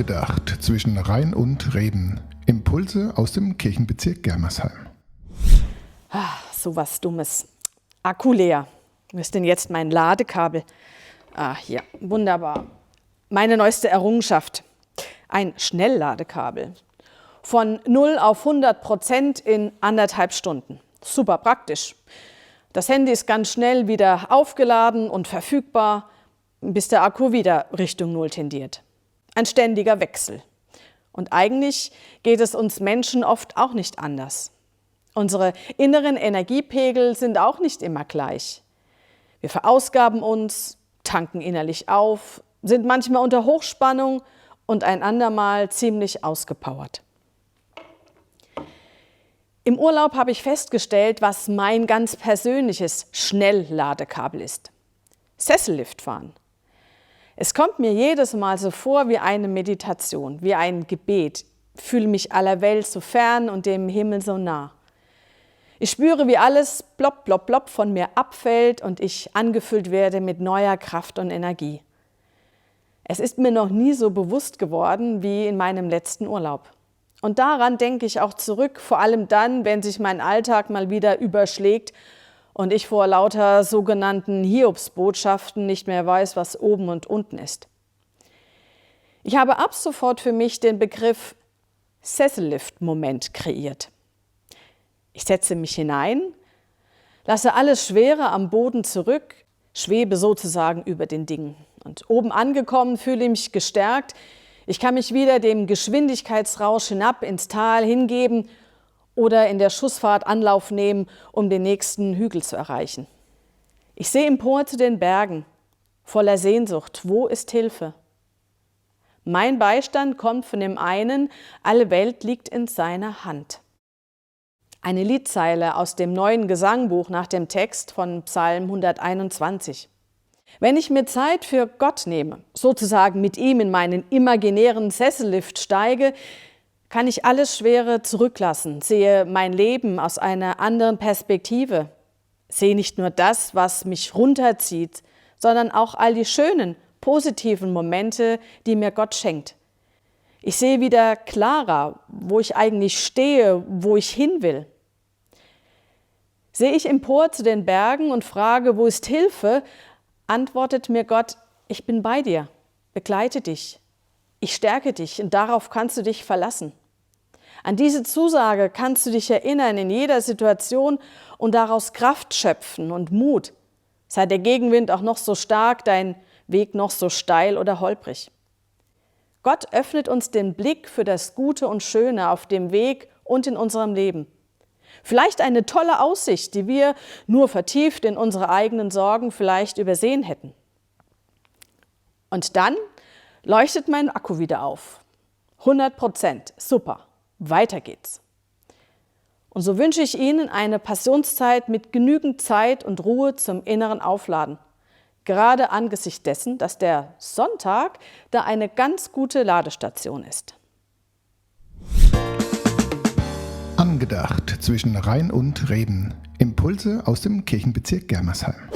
Angedacht zwischen Rhein und Reden. Impulse aus dem Kirchenbezirk Germersheim. So was Dummes. Akku leer. Wo ist denn jetzt mein Ladekabel? Hier, wunderbar. Meine neueste Errungenschaft. Ein Schnellladekabel. Von 0 auf 100% in 1,5 Stunden. Super praktisch. Das Handy ist ganz schnell wieder aufgeladen und verfügbar, bis der Akku wieder Richtung 0 tendiert. Ein ständiger Wechsel. Und eigentlich geht es uns Menschen oft auch nicht anders. Unsere inneren Energiepegel sind auch nicht immer gleich. Wir verausgaben uns, tanken innerlich auf, sind manchmal unter Hochspannung und ein andermal ziemlich ausgepowert. Im Urlaub habe ich festgestellt, was mein ganz persönliches Schnellladekabel ist. Sessellift fahren. Es kommt mir jedes Mal so vor wie eine Meditation, wie ein Gebet. Ich fühle mich aller Welt so fern und dem Himmel so nah. Ich spüre, wie alles plopp, plopp, plopp von mir abfällt und ich angefüllt werde mit neuer Kraft und Energie. Es ist mir noch nie so bewusst geworden wie in meinem letzten Urlaub. Und daran denke ich auch zurück, vor allem dann, wenn sich mein Alltag mal wieder überschlägt und ich vor lauter sogenannten Hiobsbotschaften nicht mehr weiß, was oben und unten ist. Ich habe ab sofort für mich den Begriff Sessellift-Moment kreiert. Ich setze mich hinein, lasse alles Schwere am Boden zurück, schwebe sozusagen über den Dingen. Und oben angekommen fühle ich mich gestärkt. Ich kann mich wieder dem Geschwindigkeitsrausch hinab ins Tal hingeben oder in der Schussfahrt Anlauf nehmen, um den nächsten Hügel zu erreichen. Ich sehe empor zu den Bergen, voller Sehnsucht. Wo ist Hilfe? Mein Beistand kommt von dem einen, alle Welt liegt in seiner Hand. Eine Liedzeile aus dem neuen Gesangbuch nach dem Text von Psalm 121. Wenn ich mir Zeit für Gott nehme, sozusagen mit ihm in meinen imaginären Sessellift steige, kann ich alles Schwere zurücklassen, sehe mein Leben aus einer anderen Perspektive, sehe nicht nur das, was mich runterzieht, sondern auch all die schönen, positiven Momente, die mir Gott schenkt. Ich sehe wieder klarer, wo ich eigentlich stehe, wo ich hin will. Sehe ich empor zu den Bergen und frage, wo ist Hilfe, antwortet mir Gott, ich bin bei dir, begleite dich, ich stärke dich und darauf kannst du dich verlassen. An diese Zusage kannst du dich erinnern in jeder Situation und daraus Kraft schöpfen und Mut. Sei der Gegenwind auch noch so stark, dein Weg noch so steil oder holprig. Gott öffnet uns den Blick für das Gute und Schöne auf dem Weg und in unserem Leben. Vielleicht eine tolle Aussicht, die wir nur vertieft in unsere eigenen Sorgen vielleicht übersehen hätten. Und dann leuchtet mein Akku wieder auf. 100%, super, weiter geht's. Und so wünsche ich Ihnen eine Passionszeit mit genügend Zeit und Ruhe zum inneren Aufladen. Gerade angesichts dessen, dass der Sonntag da eine ganz gute Ladestation ist. Angedacht zwischen Rhein und Reden. Impulse aus dem Kirchenbezirk Germersheim.